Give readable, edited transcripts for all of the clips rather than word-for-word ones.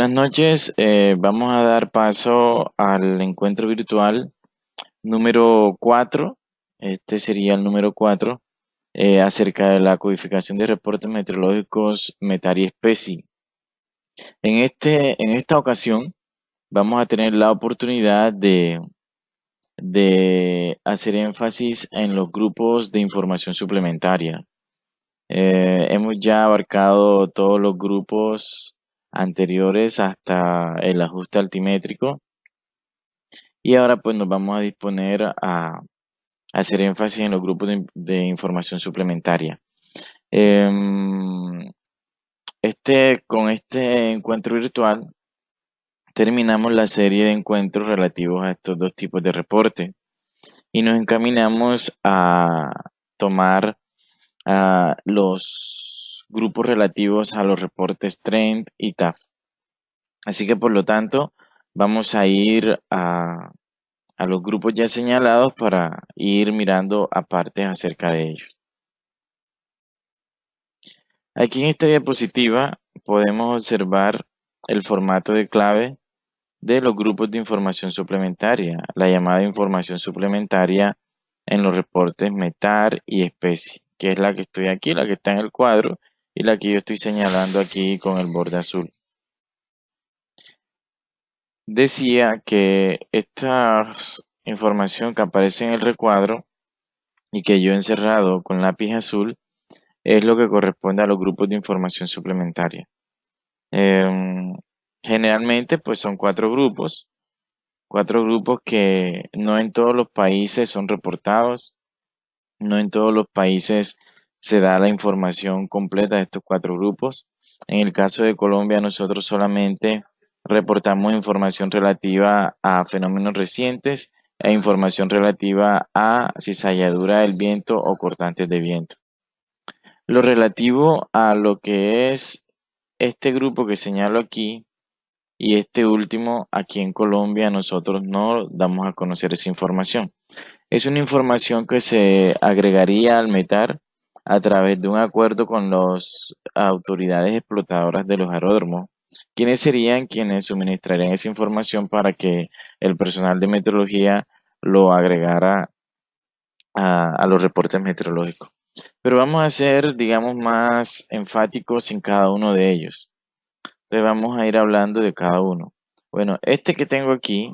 Buenas noches, vamos a dar paso al encuentro virtual número 4. Este sería el número 4 acerca de la codificación de reportes meteorológicos METAR y SPECI. En esta ocasión vamos a tener la oportunidad de hacer énfasis en los grupos de información suplementaria. Hemos ya abarcado todos los grupos anteriores hasta el ajuste altimétrico y ahora pues nos vamos a disponer a hacer énfasis en los grupos de información suplementaria. Em, con este encuentro virtual terminamos la serie de encuentros relativos a estos dos tipos de reporte y nos encaminamos a tomar los grupos relativos a los reportes Trend y TAF. Así que por lo tanto, vamos a ir a los grupos ya señalados para ir mirando aparte acerca de ellos. Aquí en esta diapositiva podemos observar el formato de clave de los grupos de información suplementaria, la llamada información suplementaria en los reportes METAR y SPECI, que es la que estoy aquí, la que está en el cuadro y la que yo estoy señalando aquí con el borde azul. Decía que esta información que aparece en el recuadro y que yo he encerrado con lápiz azul es lo que corresponde a los grupos de información suplementaria. Em, Generalmente pues son cuatro grupos que no en todos los países son reportados, no en todos los países se da la información completa de estos cuatro grupos. En el caso de Colombia, nosotros solamente reportamos información relativa a fenómenos recientes e información relativa a cizalladura del viento o cortantes de viento. Lo relativo a lo que es este grupo que señalo aquí y este último, aquí en Colombia nosotros no damos a conocer esa información. Es una información que se agregaría al METAR a través de un acuerdo con las autoridades explotadoras de los aeródromos, quienes serían quienes suministrarían esa información para que el personal de meteorología lo agregara a los reportes meteorológicos. Pero vamos a ser, digamos, más enfáticos en cada uno de ellos. Entonces vamos a ir hablando de cada uno. Bueno, este que tengo aquí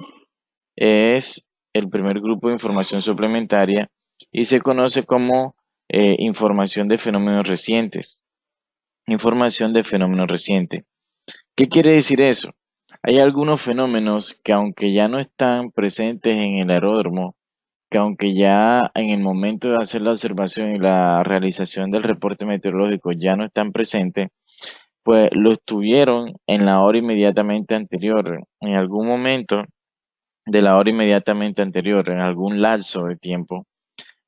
es el primer grupo de información suplementaria y se conoce como información de fenómenos recientes. Información de fenómenos recientes. ¿Qué quiere decir eso? Hay algunos fenómenos que aunque ya no están presentes en el aeródromo, que aunque ya en el momento de hacer la observación y la realización del reporte meteorológico ya no están presentes, pues lo estuvieron en la hora inmediatamente anterior, en algún momento de la hora inmediatamente anterior, en algún lapso de tiempo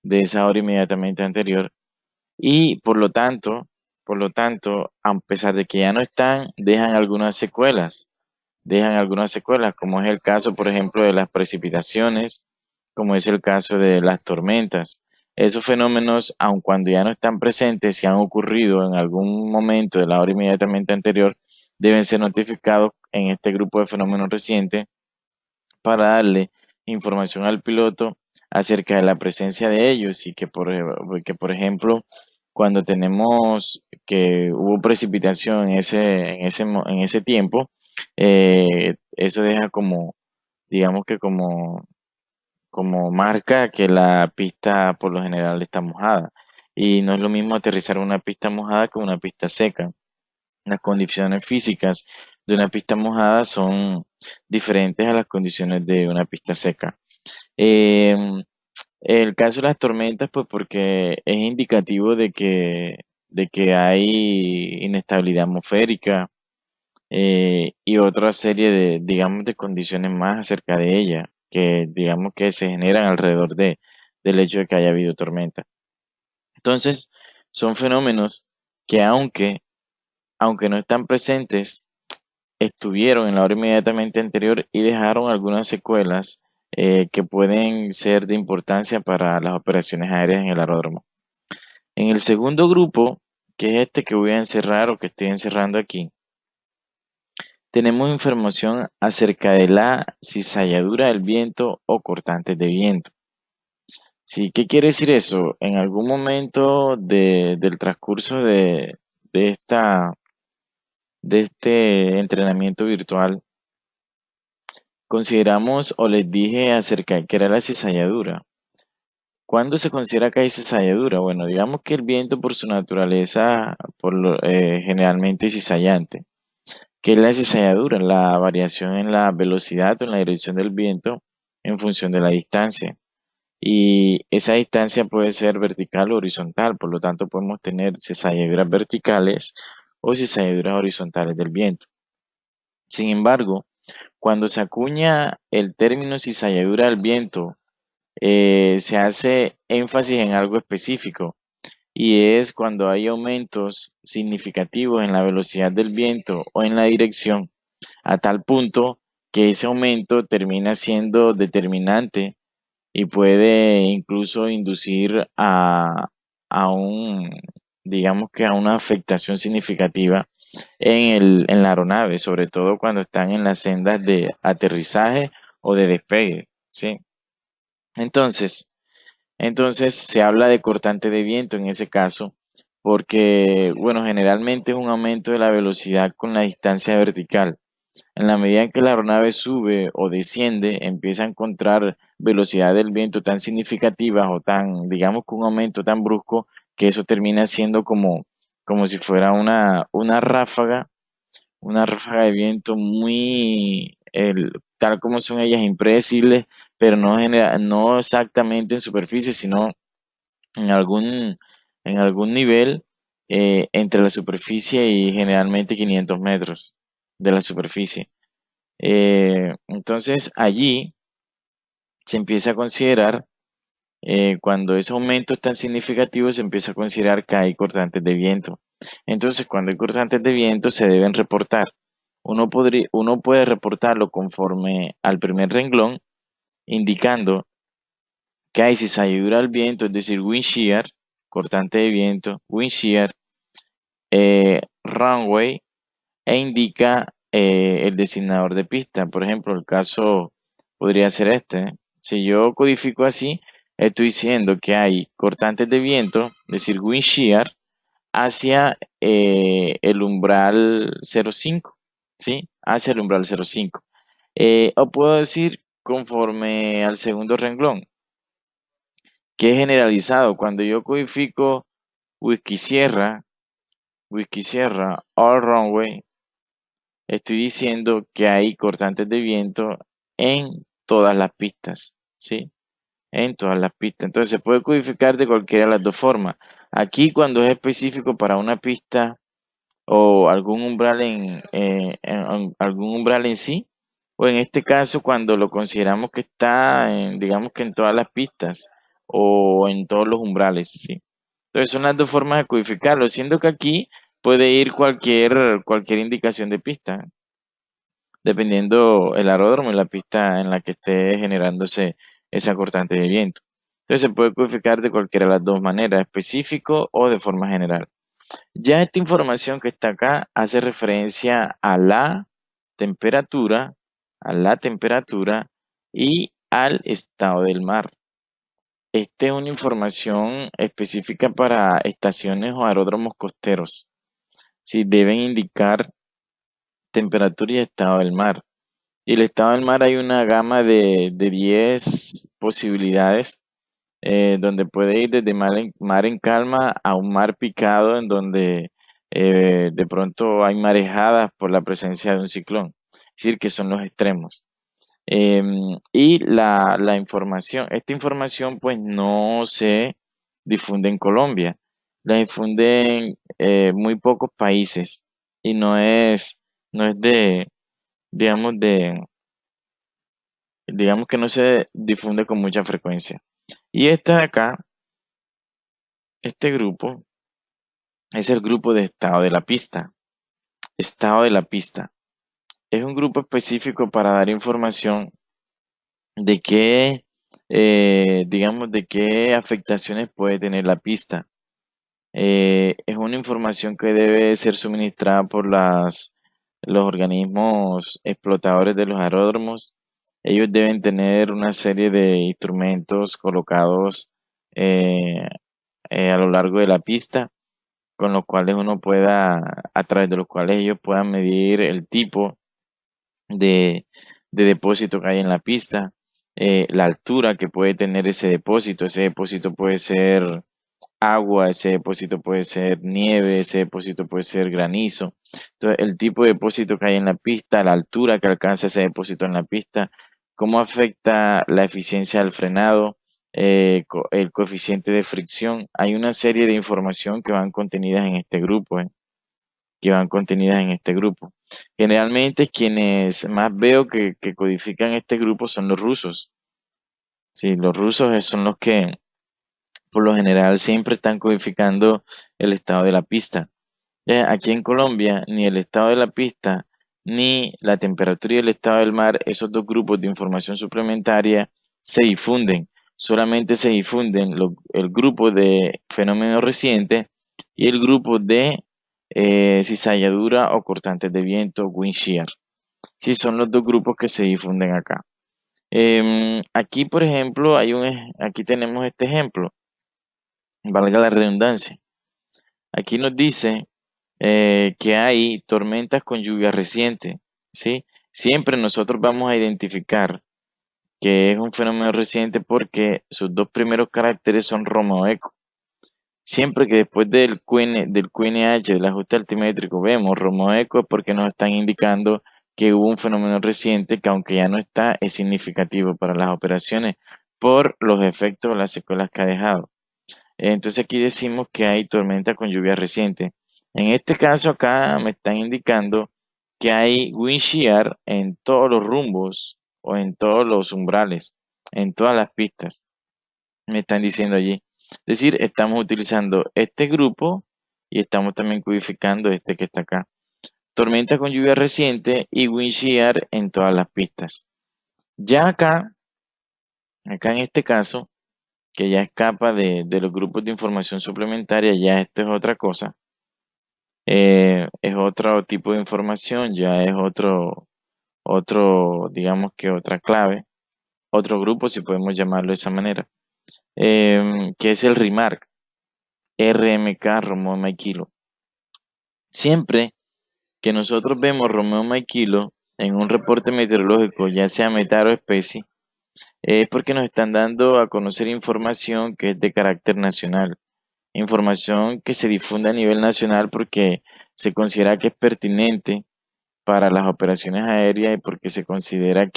de esa hora inmediatamente anterior, y por lo tanto, a pesar de que ya no están, dejan algunas secuelas, como es el caso, por ejemplo, de las precipitaciones, como es el caso de las tormentas. Esos fenómenos, aun cuando ya no están presentes, si han ocurrido en algún momento de la hora inmediatamente anterior, deben ser notificados en este grupo de fenómenos recientes para darle información al piloto acerca de la presencia de ellos y que por ejemplo, cuando tenemos que hubo precipitación en ese tiempo, eso deja como, digamos que como marca que la pista por lo general está mojada. Y no es lo mismo aterrizar en una pista mojada que una pista seca. Las condiciones físicas de una pista mojada son diferentes a las condiciones de una pista seca. Em, el caso de las tormentas, pues porque es indicativo de que hay inestabilidad atmosférica y otra serie de, digamos, de condiciones más acerca de ella, que digamos que se generan alrededor del hecho de que haya habido tormenta. Entonces, son fenómenos que aunque no están presentes, estuvieron en la hora inmediatamente anterior y dejaron algunas secuelas que pueden ser de importancia para las operaciones aéreas en el aeródromo. En el segundo grupo, que es este que voy a encerrar o que estoy encerrando aquí, tenemos información acerca de la cizalladura del viento o cortantes de viento. Sí, ¿qué quiere decir eso? En algún momento del transcurso de esta, de este entrenamiento virtual, consideramos o les dije acerca de qué era la cizalladura. ¿Cuándo se considera que hay cizalladura? Bueno, digamos que el viento por su naturaleza generalmente es cizallante. ¿Qué es la cizalladura? La variación en la velocidad o en la dirección del viento en función de la distancia. Y esa distancia puede ser vertical o horizontal, por lo tanto podemos tener cizalladuras verticales o cizalladuras horizontales del viento. Sin embargo, cuando se acuña el término cizalladura del viento, se hace énfasis en algo específico y es cuando hay aumentos significativos en la velocidad del viento o en la dirección, a tal punto que ese aumento termina siendo determinante y puede incluso inducir digamos que a una afectación significativa en la aeronave, sobre todo cuando están en las sendas de aterrizaje o de despegue, ¿sí? Entonces, entonces se habla de cortante de viento en ese caso, porque, bueno, generalmente es un aumento de la velocidad con la distancia vertical. En la medida en que la aeronave sube o desciende, empieza a encontrar velocidad del viento tan significativas o tan, digamos que un aumento tan brusco, que eso termina siendo como si fuera una ráfaga de viento tal como son ellas, impredecibles, pero no exactamente en superficie, sino en algún nivel entre la superficie y generalmente 500 metros de la superficie. Entonces allí se empieza a considerar, cuando ese aumento es tan significativo, se empieza a considerar que hay cortantes de viento. Entonces, cuando hay cortantes de viento, se deben reportar. Uno puede reportarlo conforme al primer renglón, indicando que hay cizalladura al viento, es decir, wind shear, cortante de viento, wind shear, runway, e indica el designador de pista. Por ejemplo, el caso podría ser este, ¿eh? Si yo codifico así, estoy diciendo que hay cortantes de viento, es decir, wind shear, hacia el umbral 0,5, ¿sí? Hacia el umbral 0,5. O puedo decir conforme al segundo renglón, que es generalizado. Cuando yo codifico whisky sierra, all runway, estoy diciendo que hay cortantes de viento en todas las pistas, ¿sí? En todas las pistas. Entonces se puede codificar de cualquiera de las dos formas. Aquí cuando es específico para una pista o algún umbral en sí, o en este caso cuando lo consideramos que está digamos que en todas las pistas o en todos los umbrales, ¿sí? Entonces son las dos formas de codificarlo, siendo que aquí puede ir cualquier indicación de pista, dependiendo el aeródromo y la pista en la que esté generándose esa cortante de viento. Entonces se puede codificar de cualquiera de las dos maneras, específico o de forma general. Ya esta información que está acá hace referencia temperatura, a la temperatura y al estado del mar. Esta es una información específica para estaciones o aeródromos costeros. Si deben indicar temperatura y estado del mar. Y el estado del mar hay una gama de 10 posibilidades, donde puede ir desde mar en calma a un mar picado en donde de pronto hay marejadas por la presencia de un ciclón. Es decir, que son los extremos. Y esta información pues no se difunde en Colombia, la difunden muy pocos países y no es digamos, digamos que no se difunde con mucha frecuencia. Y esta de acá, este grupo, es el grupo de estado de la pista. Estado de la pista. Es un grupo específico para dar información de digamos, de qué afectaciones puede tener la pista. Es una información que debe ser suministrada los organismos explotadores de los aeródromos, ellos deben tener una serie de instrumentos colocados eh, a lo largo de la pista, con los cuales uno pueda, a través de los cuales ellos puedan medir el tipo de, de depósito que hay en la pista, la altura que puede tener ese depósito puede ser agua, ese depósito puede ser nieve, ese depósito puede ser granizo. Entonces, el tipo de depósito que hay en la pista, la altura que alcanza ese depósito en la pista, cómo afecta la eficiencia del frenado, el coeficiente de fricción. Hay una serie de información que van contenidas en este grupo, que van contenidas en este grupo. Generalmente quienes más veo que codifican este grupo son los rusos. Sí, los rusos son los que por lo general siempre están codificando el estado de la pista. Aquí en Colombia, ni el estado de la pista, ni la temperatura y el estado del mar, esos dos grupos de información suplementaria se difunden. Solamente se difunden el grupo de fenómenos recientes y el grupo de cizalladura o cortantes de viento, wind shear. Sí, son los dos grupos que se difunden acá. Aquí, por ejemplo, aquí tenemos este ejemplo, valga la redundancia. Aquí nos dice que hay tormentas con lluvia reciente, ¿sí? Siempre nosotros vamos a identificar que es un fenómeno reciente porque sus dos primeros caracteres son Romeo Eco. Siempre que después del QNH, del ajuste altimétrico, vemos Romeo Eco es porque nos están indicando que hubo un fenómeno reciente que aunque ya no está, es significativo para las operaciones por los efectos o las secuelas que ha dejado. Entonces aquí decimos que hay tormenta con lluvia reciente. En este caso acá me están indicando que hay wind shear en todos los rumbos o en todos los umbrales, en todas las pistas. Me están diciendo allí. Es decir, estamos utilizando este grupo y estamos también codificando este que está acá. Tormenta con lluvia reciente y wind shear en todas las pistas. Ya acá en este caso, que ya escapa de los grupos de información suplementaria, ya esto es otra cosa, es otro tipo de información, ya es digamos que otra clave, otro grupo, si podemos llamarlo de esa manera, que es el RIMARC, RMK, Romeo Mike Kilo. Siempre que nosotros vemos Romeo Mike Kilo en un reporte meteorológico, ya sea METAR o especie, es porque nos están dando a conocer información que es de carácter nacional. Información que se difunde a nivel nacional porque se considera que es pertinente para las operaciones aéreas y porque se considera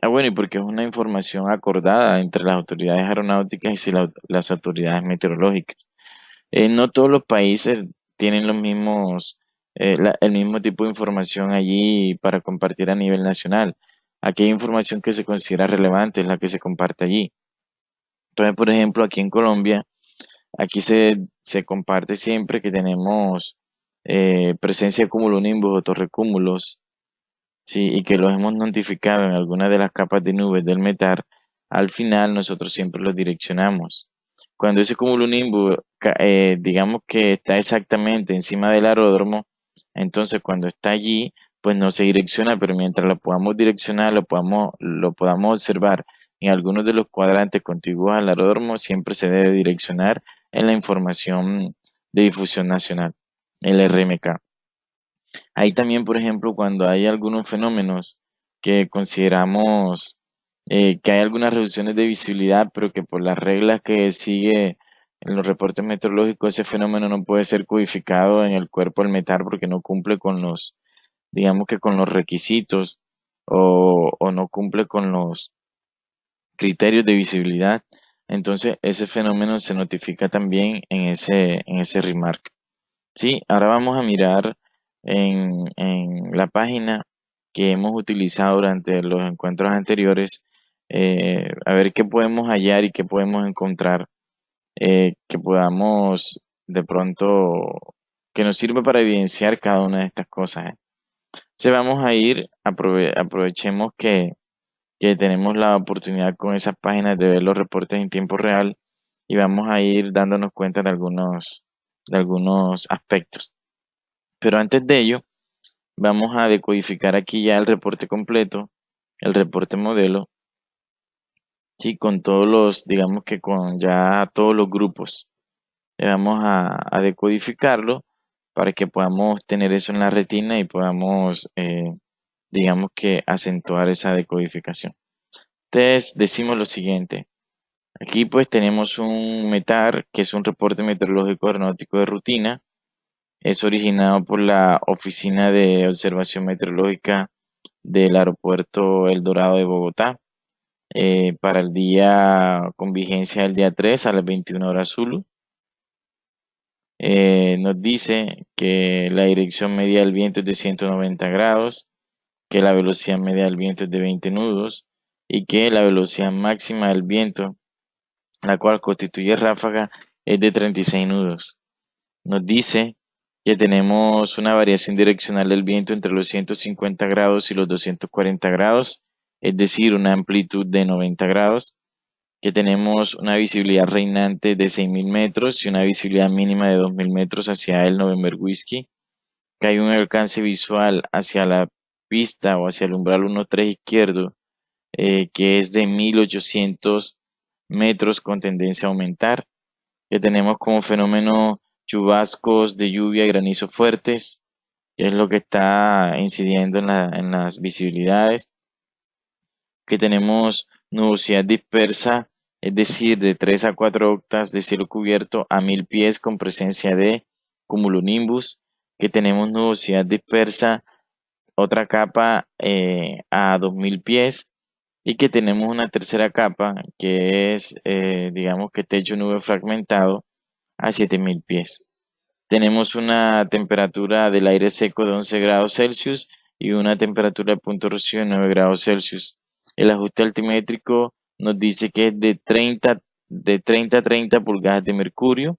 bueno, y porque es una información acordada entre las autoridades aeronáuticas y las autoridades meteorológicas. No todos los países tienen el mismo tipo de información allí para compartir a nivel nacional. Aquí hay información que se considera relevante, es la que se comparte allí. Entonces, por ejemplo, aquí en Colombia, aquí se comparte siempre que tenemos presencia de cumulonimbus o torrecúmulos, sí, y que los hemos notificado en alguna de las capas de nubes del METAR. Al final nosotros siempre los direccionamos. Cuando ese cumulonimbus, digamos que está exactamente encima del aeródromo, entonces cuando está allí, pues no se direcciona, pero mientras lo podamos direccionar, lo podamos observar en algunos de los cuadrantes contiguos al aeródromo, siempre se debe direccionar en la información de difusión nacional, el RMK. Ahí también, por ejemplo, cuando hay algunos fenómenos que consideramos que hay algunas reducciones de visibilidad, pero que por las reglas que sigue en los reportes meteorológicos, ese fenómeno no puede ser codificado en el cuerpo del METAR porque no cumple con digamos que con los requisitos o no cumple con los criterios de visibilidad. Entonces, ese fenómeno se notifica también en ese remark. Sí, ahora vamos a mirar en la página que hemos utilizado durante los encuentros anteriores, a ver qué podemos hallar y qué podemos encontrar, que podamos de pronto, que nos sirva para evidenciar cada una de estas cosas. Entonces vamos a ir, aprovechemos que tenemos la oportunidad con esas páginas de ver los reportes en tiempo real y vamos a ir dándonos cuenta de algunos aspectos. Pero antes de ello, vamos a decodificar aquí ya el reporte completo, el reporte modelo, ¿sí? Con todos los, digamos que con ya todos los grupos. Vamos a decodificarlo para que podamos tener eso en la retina y podamos, digamos que acentuar esa decodificación. Entonces decimos lo siguiente. Aquí pues tenemos un METAR, que es un reporte meteorológico aeronáutico de rutina. Es originado por la Oficina de Observación Meteorológica del Aeropuerto El Dorado de Bogotá, para el día con vigencia del día 3 a las 21 horas Zulu. Nos dice que la dirección media del viento es de 190 grados, que la velocidad media del viento es de 20 nudos y que la velocidad máxima del viento, la cual constituye ráfaga, es de 36 nudos. Nos dice que tenemos una variación direccional del viento entre los 150 grados y los 240 grados, es decir, una amplitud de 90 grados, que tenemos una visibilidad reinante de 6.000 metros y una visibilidad mínima de 2.000 metros hacia el November Whiskey, que hay un alcance visual hacia la pista o hacia el umbral 1.3 izquierdo, que es de 1.800 metros con tendencia a aumentar, que tenemos como fenómeno chubascos de lluvia y granizo fuertes, que es lo que está incidiendo en las visibilidades, que tenemos nubosidad dispersa, es decir, de 3 a 4 octas de cielo cubierto a 1.000 pies con presencia de cumulonimbus, que tenemos nubosidad dispersa, otra capa a 2.000 pies, y que tenemos una tercera capa que es, digamos que techo nube fragmentado a 7.000 pies. Tenemos una temperatura del aire seco de 11 grados Celsius y una temperatura de punto rocío de 9 grados Celsius. El ajuste altimétrico nos dice que es de 30 a 30 pulgadas de mercurio,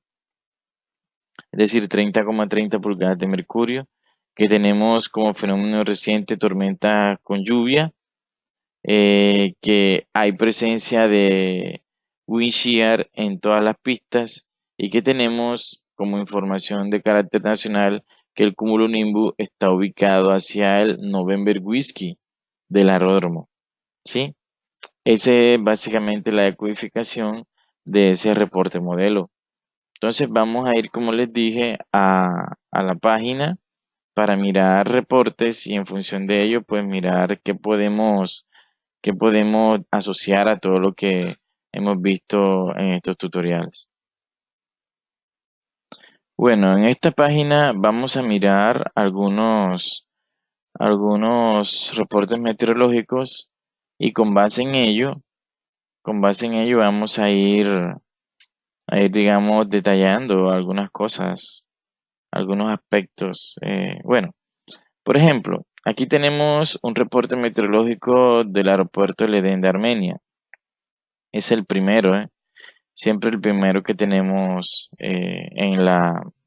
es decir, 30,30 pulgadas de mercurio, que tenemos como fenómeno reciente tormenta con lluvia, que hay presencia de wind shear en todas las pistas y que tenemos como información de carácter nacional que el cumulonimbus está ubicado hacia el November Whiskey del aeródromo, ¿sí? Esa es básicamente la decodificación de ese reporte modelo. Entonces vamos a ir, como les dije, a la página para mirar reportes y en función de ello, pues mirar qué podemos asociar a todo lo que hemos visto en estos tutoriales. Bueno, en esta página vamos a mirar algunos reportes meteorológicos y con base en ello vamos a ir, digamos, detallando algunas cosas, algunos aspectos. Bueno, por ejemplo, aquí tenemos un reporte meteorológico del aeropuerto El Edén de Armenia. Es el primero, ¿eh? Siempre el primero que tenemos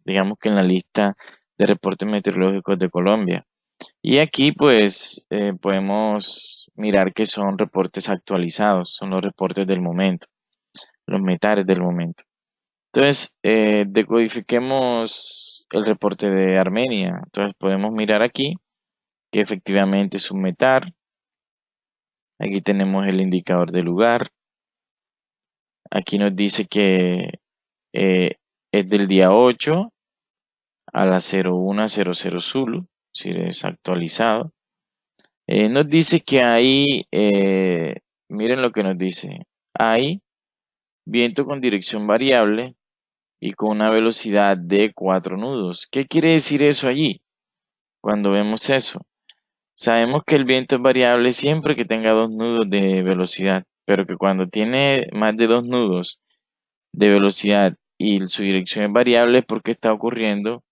digamos que en la lista de reportes meteorológicos de Colombia. Y aquí pues podemos mirar que son reportes actualizados, son los reportes del momento, los metares del momento. Entonces, decodifiquemos el reporte de Armenia. Entonces podemos mirar aquí que efectivamente es un metar. Aquí tenemos el indicador de lugar. Aquí nos dice que es del día 8 a las 01:00 Zulu, si es actualizado. Nos dice que hay, miren lo que nos dice, hay viento con dirección variable y con una velocidad de 4 nudos. ¿Qué quiere decir eso allí? Cuando vemos eso, sabemos que el viento es variable siempre que tenga 2 nudos de velocidad, pero que cuando tiene más de 2 nudos de velocidad y su dirección es variable es porque está ocurriendo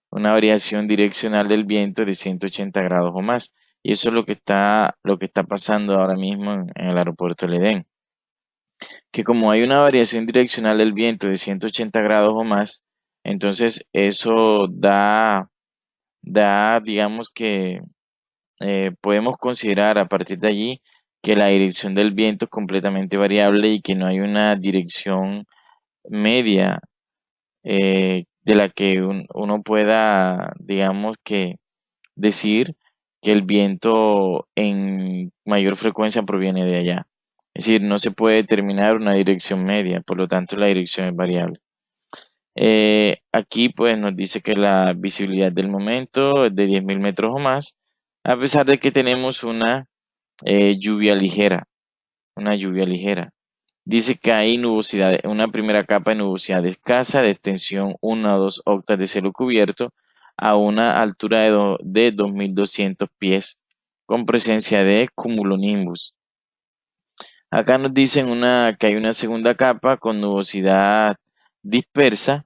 una variación direccional del viento de 180 grados o más. Y eso es lo que está pasando ahora mismo en el aeropuerto del Edén. Que como hay una variación direccional del viento de 180 grados o más, entonces eso digamos que podemos considerar a partir de allí que la dirección del viento es completamente variable y que no hay una dirección media de de la que uno pueda, digamos que, decir que el viento en mayor frecuencia proviene de allá. Es decir, no se puede determinar una dirección media, por lo tanto la dirección es variable. Aquí pues nos dice que la visibilidad del momento es de 10.000 metros o más, a pesar de que tenemos lluvia ligera, una lluvia ligera. Dice que hay nubosidad, una primera capa de nubosidad escasa de extensión 1 a 2 octas de cielo cubierto a una altura de 2.200 pies, con presencia de cumulonimbus. Acá nos dicen que hay una segunda capa con nubosidad dispersa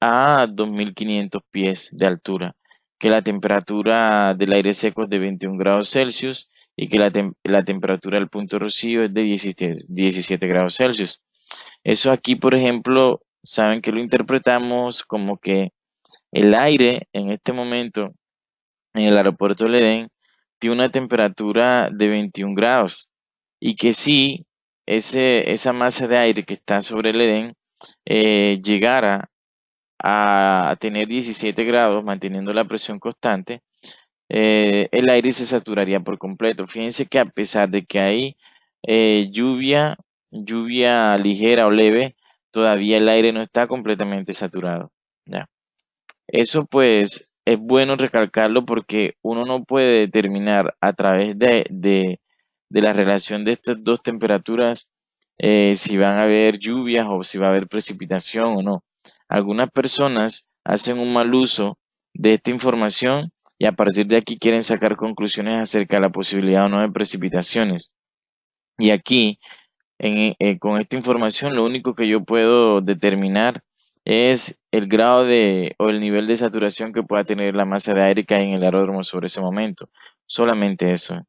a 2.500 pies de altura, que la temperatura del aire seco es de 21 grados Celsius y que la temperatura del punto de rocío es de 17 grados Celsius. Eso aquí, por ejemplo, saben que lo interpretamos como que el aire en este momento en el aeropuerto de Edén tiene una temperatura de 21 grados y que si esa masa de aire que está sobre el Edén llegara a tener 17 grados, manteniendo la presión constante, el aire se saturaría por completo. Fíjense que a pesar de que hay lluvia ligera o leve, todavía el aire no está completamente saturado. ¿Ya? Eso pues es bueno recalcarlo porque uno no puede determinar a través de la relación de estas dos temperaturas si van a haber lluvias o si va a haber precipitación o no. Algunas personas hacen un mal uso de esta información y a partir de aquí quieren sacar conclusiones acerca de la posibilidad o no de precipitaciones. Y aquí con esta información, lo único que yo puedo determinar es el grado o el nivel de saturación que pueda tener la masa de aire que hay en el aeródromo sobre ese momento. Solamente eso.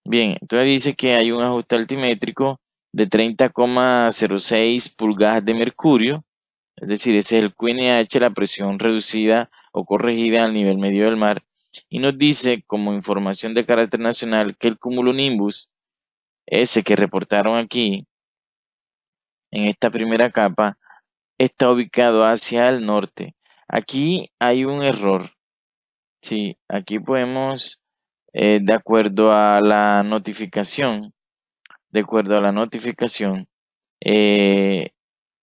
Bien, entonces dice que hay un ajuste altimétrico de 30,06 pulgadas de mercurio, es decir, ese es el QNH, la presión reducida o corregida al nivel medio del mar, y nos dice como información de carácter nacional que el cumulonimbus, ese que reportaron aquí, en esta primera capa, está ubicado hacia el norte. Aquí hay un error. Sí, aquí podemos, de acuerdo a la notificación, de acuerdo a la notificación eh,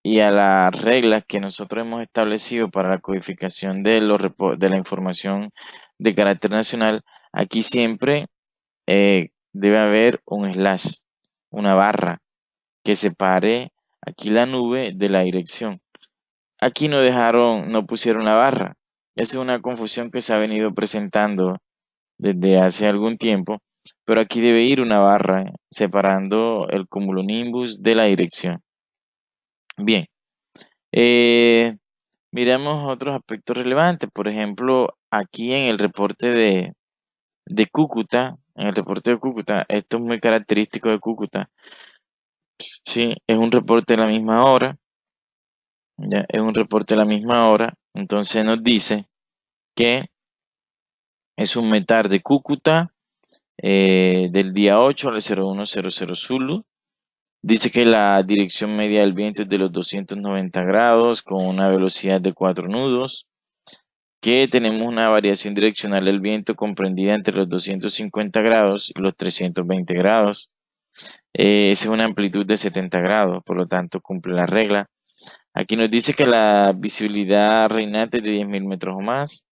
y a las reglas que nosotros hemos establecido para la codificación de la información de carácter nacional, aquí siempre debe haber un slash, una barra que separe aquí la nube de la dirección. Aquí no pusieron la barra. Esa es una confusión que se ha venido presentando desde hace algún tiempo, pero aquí debe ir una barra separando el cumulonimbus de la dirección. Bien, eh, miremos otros aspectos relevantes. Por ejemplo, aquí en el reporte de Cúcuta, en el reporte de Cúcuta, esto es muy característico de Cúcuta. Sí, es un reporte de la misma hora. Ya, es un reporte de la misma hora. Entonces nos dice que es un METAR de Cúcuta del día 8 al 0100 Zulu. Dice que la dirección media del viento es de los 290 grados con una velocidad de 4 nudos. Que tenemos una variación direccional del viento comprendida entre los 250 grados y los 320 grados. Esa es una amplitud de 70 grados, por lo tanto cumple la regla. Aquí nos dice que la visibilidad reinante es de 10.000 metros o más,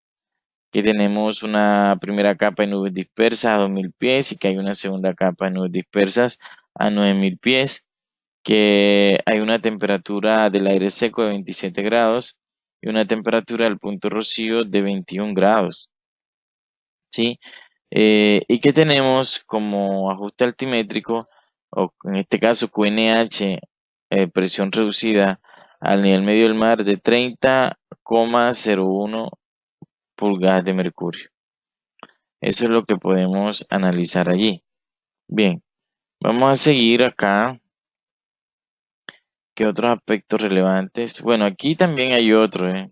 que tenemos una primera capa de nubes dispersas a 2.000 pies y que hay una segunda capa de nubes dispersas a 9.000 pies, que hay una temperatura del aire seco de 27 grados y una temperatura del punto rocío de 21 grados. ¿Sí? Y que tenemos como ajuste altimétrico, o en este caso QNH, presión reducida al nivel medio del mar de 30,01 pulgadas de mercurio. Eso es lo que podemos analizar allí. Bien, vamos a seguir acá. ¿Qué otros aspectos relevantes? Bueno, aquí también hay otro, ¿eh?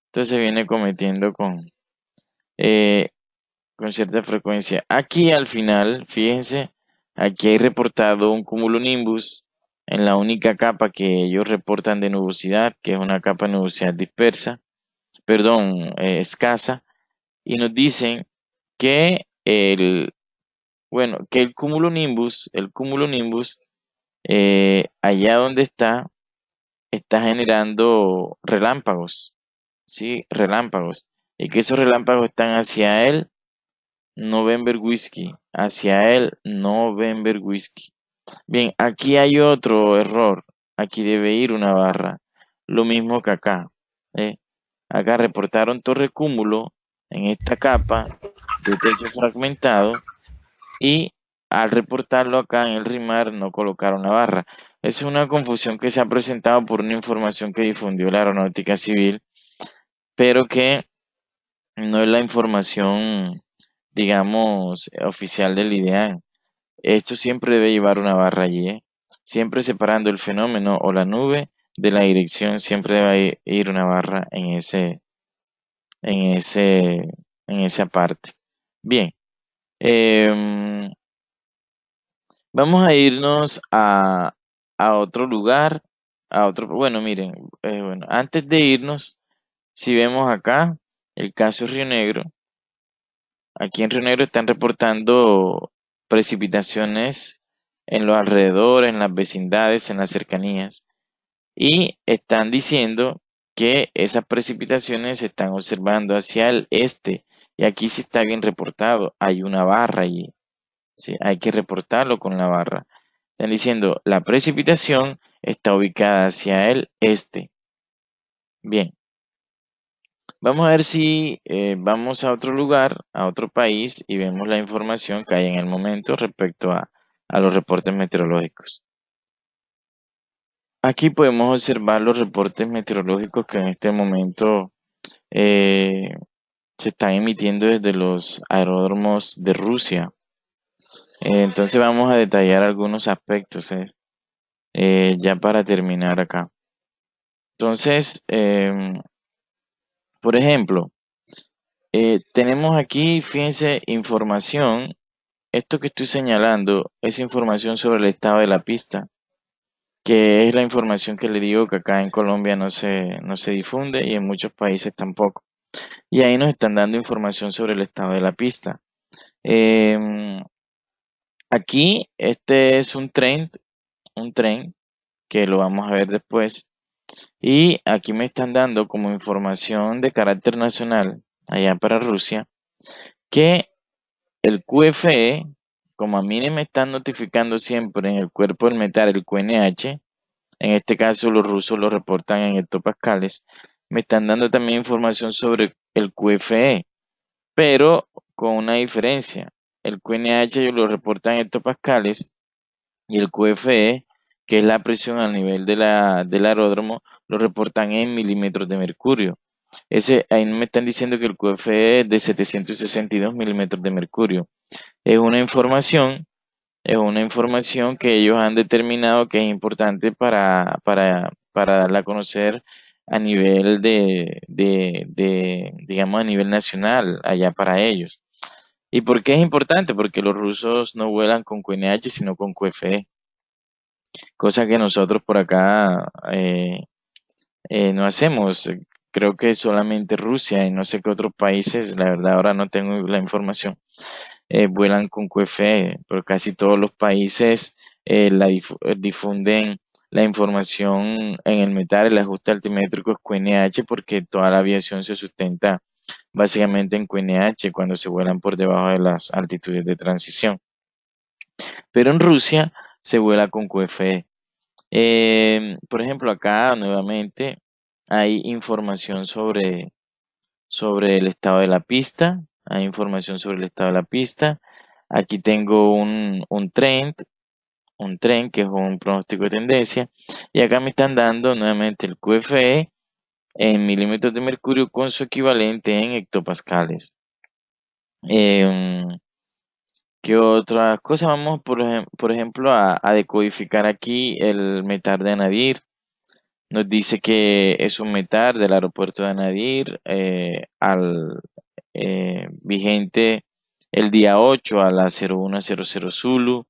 Entonces se viene cometiendo eh, con cierta frecuencia. Aquí al final, fíjense, aquí hay reportado un cumulonimbus en la única capa que ellos reportan de nubosidad, que es una capa de nubosidad dispersa, perdón, escasa, y nos dicen que que el cumulonimbus, allá donde está generando relámpagos, ¿sí? Relámpagos. Y que esos relámpagos están hacia el November Whiskey, hacia el November Whiskey. Bien, aquí hay otro error. Aquí debe ir una barra. Lo mismo que acá. ¿eh? Acá reportaron torre cúmulo en esta capa de techo fragmentado y al reportarlo acá en el RIMAR no colocaron la barra. Es una confusión que se ha presentado por una información que difundió la Aeronáutica Civil, pero que no es la información, digamos, oficial del IDEAN. Esto siempre debe llevar una barra allí, ¿eh? Siempre separando el fenómeno o la nube de la dirección, siempre debe ir una barra en ese, en esa parte. Bien, em, vamos a irnos a otro lugar, bueno, miren, bueno, antes de irnos, si vemos acá, el caso Río Negro, aquí en Río Negro están reportando precipitaciones en los alrededores, en las vecindades, en las cercanías, y están diciendo que esas precipitaciones se están observando hacia el este, y aquí sí está bien reportado, hay una barra allí, ¿sí? Hay que reportarlo con la barra. Están diciendo, la precipitación está ubicada hacia el este. Bien, vamos a ver si vamos a otro lugar, a otro país y vemos la información que hay en el momento respecto a los reportes meteorológicos. Aquí podemos observar los reportes meteorológicos que en este momento eh, se están emitiendo desde los aeródromos de Rusia. Entonces vamos a detallar algunos aspectos ya para terminar acá. Entonces, por ejemplo, tenemos aquí, fíjense, información. Esto que estoy señalando es información sobre el estado de la pista, que es la información que le digo que acá en Colombia no se difunde y en muchos países tampoco. Y ahí nos están dando información sobre el estado de la pista. Em, Aquí este es un tren que lo vamos a ver después. Y aquí me están dando como información de carácter nacional, allá para Rusia, que el QFE, como a mí me están notificando siempre en el cuerpo del metal, el QNH, en este caso los rusos lo reportan en hectopascales, me están dando también información sobre el QFE, pero con una diferencia. El QNH ellos lo reportan en hectopascales y el QFE, que es la presión a nivel del aeródromo, lo reportan en milímetros de mercurio. Ahí me están diciendo que el QFE es de 762 milímetros de mercurio. Es una información, es una información que ellos han determinado que es importante para darla a conocer a nivel digamos, a nivel nacional, allá para ellos. ¿Y por qué es importante? Porque los rusos no vuelan con QNH, sino con QFE, cosa que nosotros por acá no hacemos. Creo que solamente Rusia y no sé qué otros países, la verdad ahora no tengo la información, vuelan con QFE, pero casi todos los países difunden la información en el metal, el ajuste altimétrico es QNH porque toda la aviación se sustenta básicamente en QNH cuando se vuelan por debajo de las altitudes de transición. Pero en Rusia se vuela con QFE. Por ejemplo, acá nuevamente hay información sobre el estado de la pista. Hay información sobre el estado de la pista. Aquí tengo un tren que es un pronóstico de tendencia. Y acá me están dando nuevamente el QFE en milímetros de mercurio con su equivalente en hectopascales. Em, ¿Qué otras cosas? Vamos, por ejemplo, a decodificar aquí el METAR de Anadir. Nos dice que es un METAR del aeropuerto de Anadir vigente el día 8 a las 01:00 Zulu,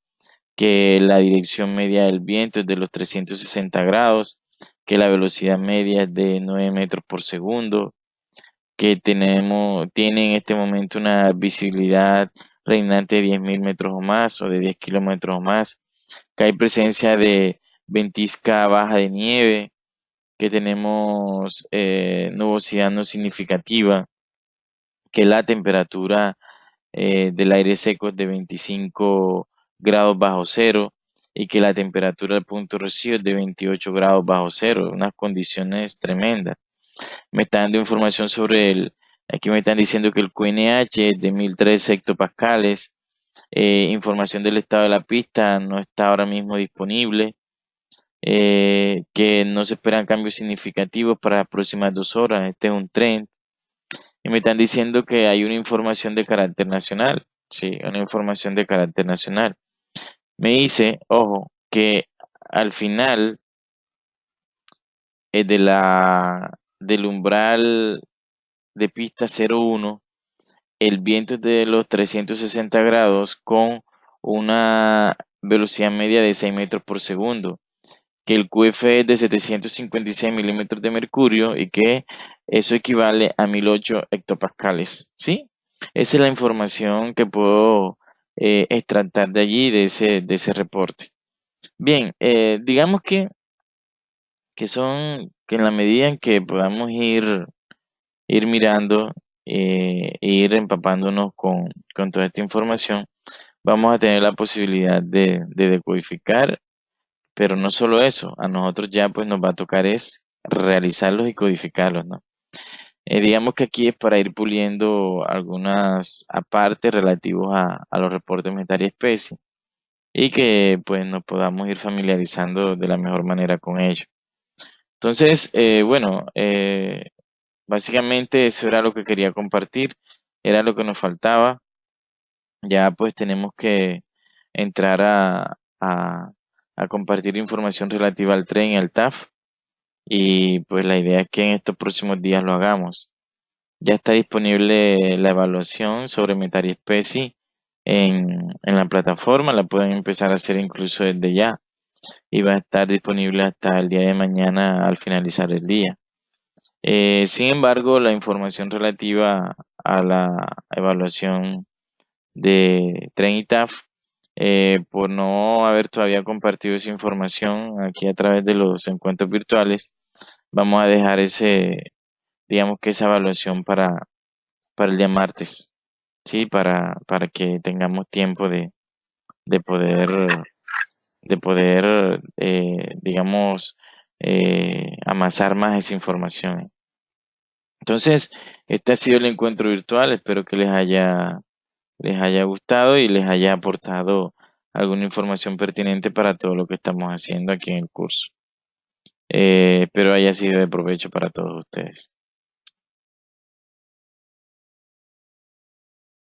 que la dirección media del viento es de los 360 grados, que la velocidad media es de 9 metros por segundo, que tiene en este momento una visibilidad reinante de 10.000 metros o más o de 10 kilómetros o más, que hay presencia de ventisca baja de nieve, que tenemos nubosidad no significativa, que la temperatura del aire seco es de 25 grados bajo cero y que la temperatura del punto de rocío es de 28 grados bajo cero, unas condiciones tremendas. Me están dando información sobre aquí me están diciendo que el QNH es de 1003 hectopascales, información del estado de la pista no está ahora mismo disponible, que no se esperan cambios significativos para las próximas 2 horas, este es un trend. Y me están diciendo que hay una información de carácter nacional. Sí, una información de carácter nacional. Me dice, ojo, que al final del umbral de pista 01, el viento es de los 360 grados con una velocidad media de 6 metros por segundo, que el QF es de 756 milímetros de mercurio y que eso equivale a 1008 hectopascales, ¿sí? Esa es la información que puedo extractar de allí, de ese reporte. Bien, digamos que en la medida en que podamos ir mirando, ir empapándonos con toda esta información, vamos a tener la posibilidad de decodificar, pero no solo eso, a nosotros ya pues nos va a tocar es realizarlos y codificarlos, ¿no? Digamos que aquí es para ir puliendo algunas apartes relativos a los reportes monetaria especie y que pues nos podamos ir familiarizando de la mejor manera con ello. Entonces, bueno, básicamente eso era lo que quería compartir, era lo que nos faltaba. Ya pues tenemos que entrar a compartir información relativa al tren y al TAF y pues la idea es que en estos próximos días lo hagamos. Ya está disponible la evaluación sobre Metariespecie en la plataforma, la pueden empezar a hacer incluso desde ya y va a estar disponible hasta el día de mañana al finalizar el día. Sin embargo, la información relativa a la evaluación de Tren y TAF, por no haber todavía compartido esa información aquí a través de los encuentros virtuales, vamos a dejar digamos que esa evaluación para el día martes, sí, para que tengamos tiempo de poder, digamos, amasar más esa información. Entonces, este ha sido el encuentro virtual. Espero que les haya gustado y les haya aportado alguna información pertinente para todo lo que estamos haciendo aquí en el curso. Espero haya sido de provecho para todos ustedes.